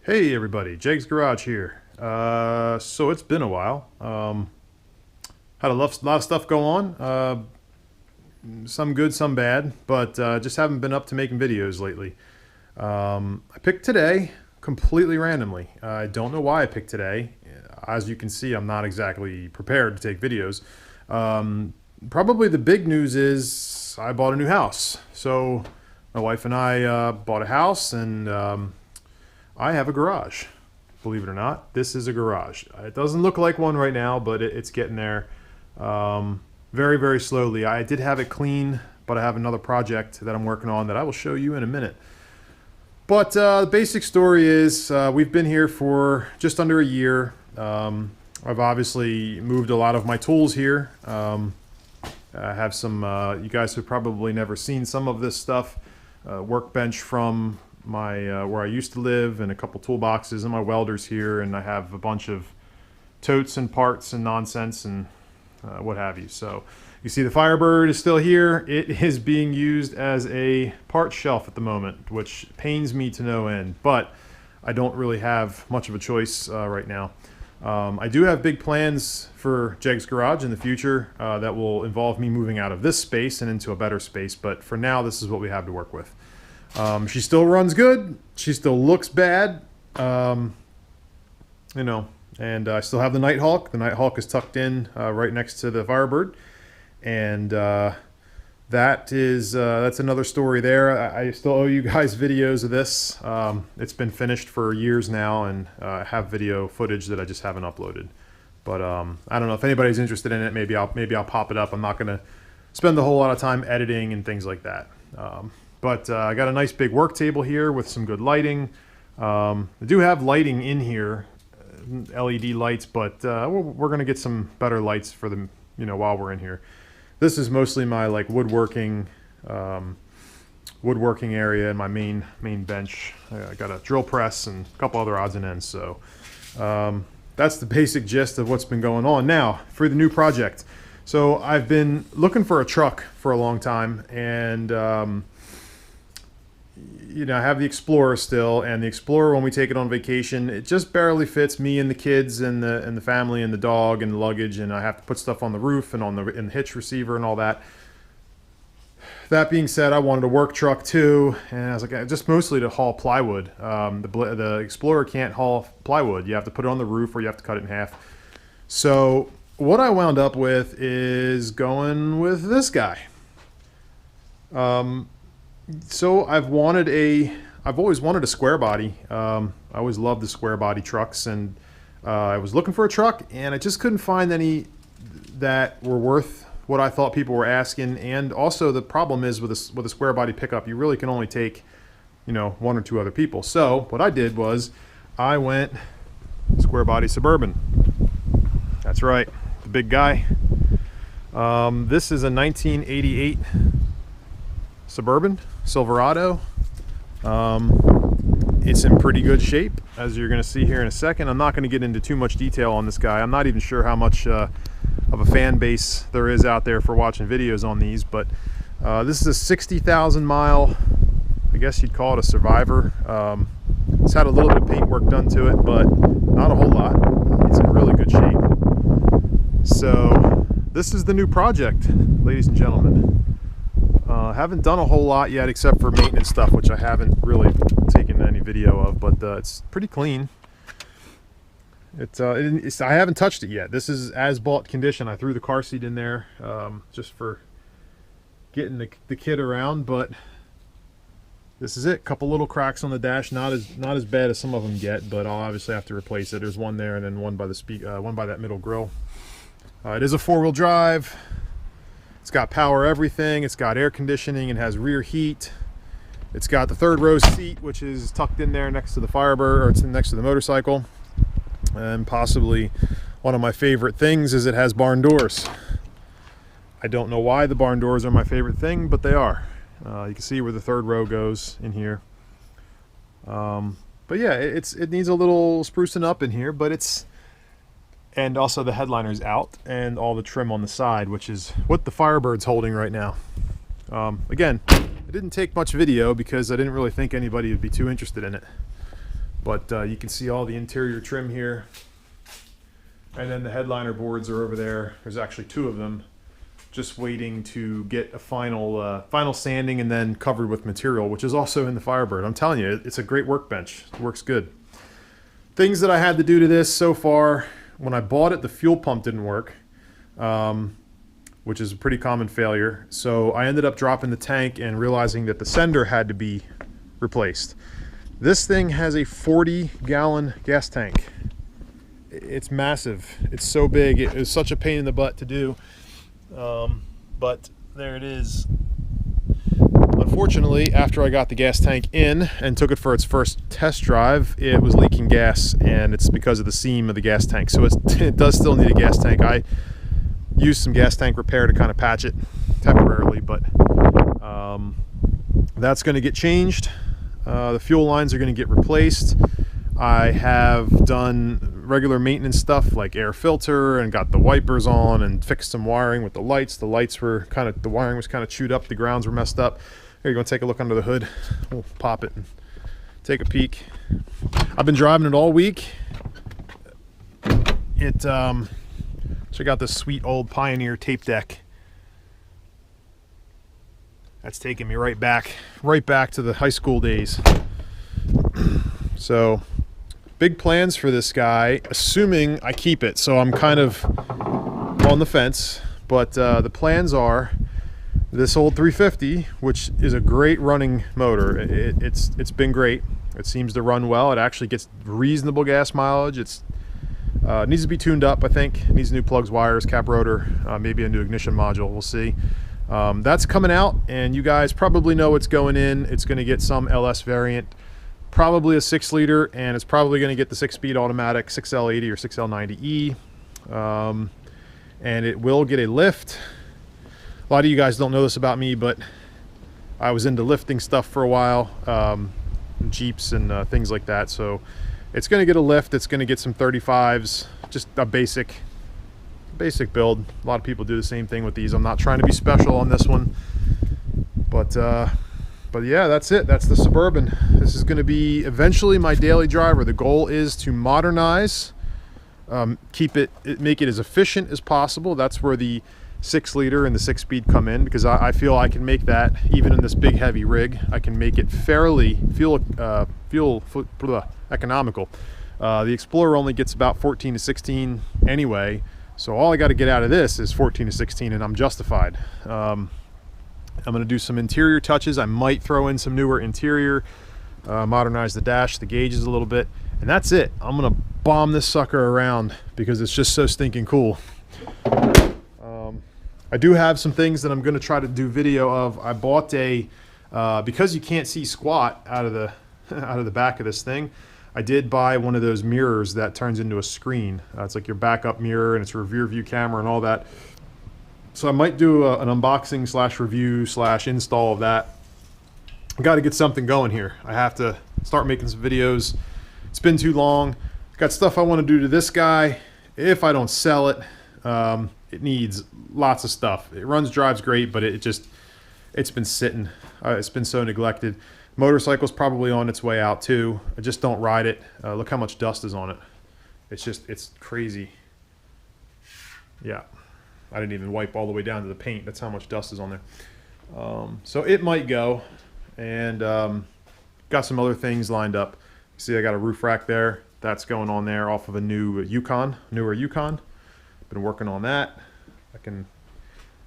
Hey everybody, Jake's Garage here. So it's been a while. Had a lot of stuff go on. Some good, some bad, but just haven't been up to making videos lately. I picked today completely randomly. I don't know why I picked today. As you can see, I'm not exactly prepared to take videos. Probably the big news is I bought a new house. So my wife and I bought a house, and I have a garage. Believe it or not, this is a garage. It doesn't look like one right now, but it's getting there very, very slowly. I did have it clean, but I have another project that I'm working on that I will show you in a minute. But the basic story is we've been here for just under a year. I've obviously moved a lot of my tools here. I have some, you guys have probably never seen some of this stuff. Workbench from my where I used to live, and a couple toolboxes, and my welders here, and I have a bunch of totes and parts and nonsense and what have you. So you see the Firebird is still here. It is being used as a part shelf at the moment, which pains me to no end, but I don't really have much of a choice right now. I do have big plans for Jeg's Garage in the future that will involve me moving out of this space and into a better space, but for now this is what we have to work with. She still runs good. She still looks bad, you know, and I still have the Nighthawk. The Nighthawk is tucked in right next to the Firebird, and that's another story there. I still owe you guys videos of this. It's been finished for years now, and I have video footage that I just haven't uploaded. But I don't know if anybody's interested in it. Maybe I'll pop it up. I'm not gonna spend a whole lot of time editing and things like that. But I got a nice big work table here with some good lighting. I do have lighting in here, LED lights, but we're gonna get some better lights for them, you know, while we're in here. This is mostly my like woodworking area and my main bench. I got a drill press and a couple other odds and ends. So that's the basic gist of what's been going on. Now for the new project. So I've been looking for a truck for a long time, and you know, I have the Explorer still, and the Explorer, when we take it on vacation, it just barely fits me and the kids and the family and the dog and the luggage, and I have to put stuff on the roof and in the hitch receiver and all that. That being said, I wanted a work truck too, and I was like, just mostly to haul plywood. The Explorer can't haul plywood. You have to put it on the roof, or you have to cut it in half. So what I wound up with is going with this guy. So I've always wanted a square body. I always loved the square body trucks, and I was looking for a truck, and I just couldn't find any that were worth what I thought people were asking. And also the problem is with a square body pickup, you really can only take, you know, one or two other people. So what I did was I went square body Suburban. That's right, the big guy. This is a 1988 Suburban Silverado. It's in pretty good shape, as you're going to see here in a second. I'm not going to get into too much detail on this guy. I'm not even sure how much of a fan base there is out there for watching videos on these, but this is a 60,000 mile, I guess you'd call it a survivor. It's had a little bit of paint work done to it, but not a whole lot. It's in really good shape. So this is the new project, ladies and gentlemen. Haven't done a whole lot yet except for maintenance stuff, which I haven't really taken any video of, but it's pretty clean. I haven't touched it yet. This is as bought condition. I threw the car seat in there just for getting the kid around, but this is it. Couple little cracks on the dash, not as bad as some of them get, but I'll obviously have to replace it. There's one there, and then one by one by that middle grill. It is a four-wheel drive. It's got power everything. It's got air conditioning. It has rear heat. It's got the third row seat, which is tucked in there next to the Firebird, or it's next to the motorcycle. And possibly one of my favorite things is it has barn doors. I don't know why the barn doors are my favorite thing, but they are. You can see where the third row goes in here. But yeah, it needs a little sprucing up in here, but it's... And also the headliner's out, and all the trim on the side, which is what the Firebird's holding right now. Again, I didn't take much video because I didn't really think anybody would be too interested in it. But you can see all the interior trim here. And then the headliner boards are over there. There's actually 2 of them, just waiting to get a final sanding and then covered with material, which is also in the Firebird. I'm telling you, it's a great workbench. It works good. Things that I had to do to this so far: when I bought it, the fuel pump didn't work, which is a pretty common failure. So I ended up dropping the tank and realizing that the sender had to be replaced. This thing has a 40-gallon gas tank. It's massive. It's so big. It was such a pain in the butt to do. But there it is. Unfortunately, after I got the gas tank in and took it for its first test drive, it was leaking gas, and it's because of the seam of the gas tank. So it does still need a gas tank. I used some gas tank repair to kind of patch it temporarily, but that's going to get changed. The fuel lines are going to get replaced. I have done regular maintenance stuff like air filter and got the wipers on and fixed some wiring with the lights. The wiring was kind of chewed up. The grounds were messed up. Here, you're going to take a look under the hood. We'll pop it and take a peek. I've been driving it all week. Check out this sweet old Pioneer tape deck. That's taking me right back to the high school days. So, big plans for this guy, assuming I keep it. So I'm kind of on the fence, but the plans are this old 350, which is a great running motor. It's been great. It seems to run well. It actually gets reasonable gas mileage. It needs to be tuned up, I think. It needs new plugs, wires, cap rotor, maybe a new ignition module. We'll see. That's coming out, and you guys probably know what's going in. It's going to get some LS variant, probably a 6-liter, and it's probably going to get the 6-speed automatic 6L80 or 6L90E, and it will get a lift. A lot of you guys don't know this about me, but I was into lifting stuff for a while, Jeeps and things like that. So it's going to get a lift. It's going to get some 35s, just a basic build. A lot of people do the same thing with these. I'm not trying to be special on this one, but yeah, that's it. That's the Suburban. This is going to be eventually my daily driver. The goal is to modernize, make it as efficient as possible. That's where the 6-liter and the 6-speed come in, because I feel I can make that even in this big heavy rig. I can make it fairly fuel economical. The Explorer only gets about 14 to 16 anyway. So all I got to get out of this is 14 to 16, and I'm justified. I'm going to do some interior touches. I might throw in some newer interior, modernize the dash, the gauges a little bit, and that's it. I'm going to bomb this sucker around because it's just so stinking cool. I do have some things that I'm going to try to do video of. I bought because you can't see squat out of the back of this thing, I did buy one of those mirrors that turns into a screen. It's like your backup mirror, and it's a rear view camera and all that. So I might do an unboxing / review / install of that. I got to get something going here. I have to start making some videos. It's been too long. Got stuff I want to do to this guy. If I don't sell it, it needs lots of stuff. It drives great, but it's been sitting. It's been so neglected. Motorcycle's probably on its way out too. I just don't ride it. Look how much dust is on it. It's crazy. Yeah, I didn't even wipe all the way down to the paint. That's how much dust is on there. So it might go, and got some other things lined up. See, I got a roof rack there. That's going on there off of a newer Yukon. Been working on that. I can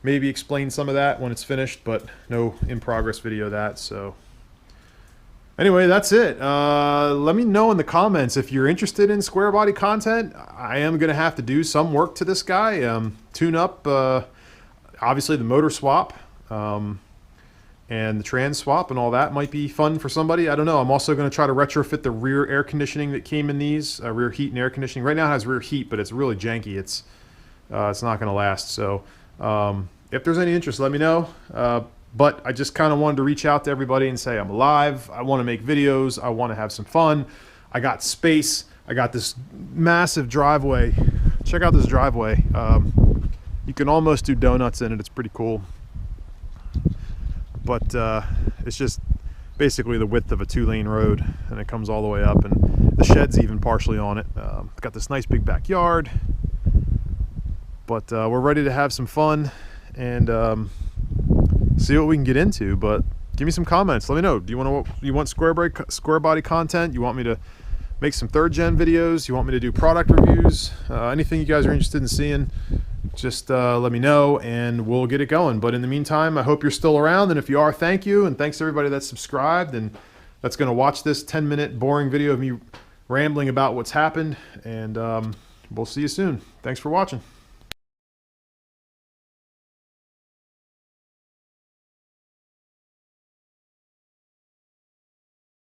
maybe explain some of that when it's finished, but no in-progress video of that. So anyway, that's it. Let me know in the comments if you're interested in square body content. I am going to have to do some work to this guy. Tune up, obviously the motor swap, and the trans swap and all that might be fun for somebody. I don't know. I'm also going to try to retrofit the rear air conditioning that came in these, rear heat and air conditioning. Right now it has rear heat, but it's really janky. It's not going to last. So if there's any interest, let me know. But I just kind of wanted to reach out to everybody and say I'm alive. I want to make videos. I want to have some fun. I got space. I got this massive driveway. Check out this driveway. You can almost do donuts in it. It's pretty cool. But it's just basically the width of a 2-lane road, and it comes all the way up, and the shed's even partially on it. Got this nice big backyard, but we're ready to have some fun and see what we can get into. But give me some comments. Let me know. Do you want square body content? You want me to make some 3rd gen videos? You want me to do product reviews? Anything you guys are interested in seeing, just let me know and we'll get it going. But in the meantime, I hope you're still around, and if you are, thank you, and thanks to everybody that's subscribed and that's going to watch this 10-minute boring video of me rambling about what's happened. And we'll see you soon. Thanks for watching.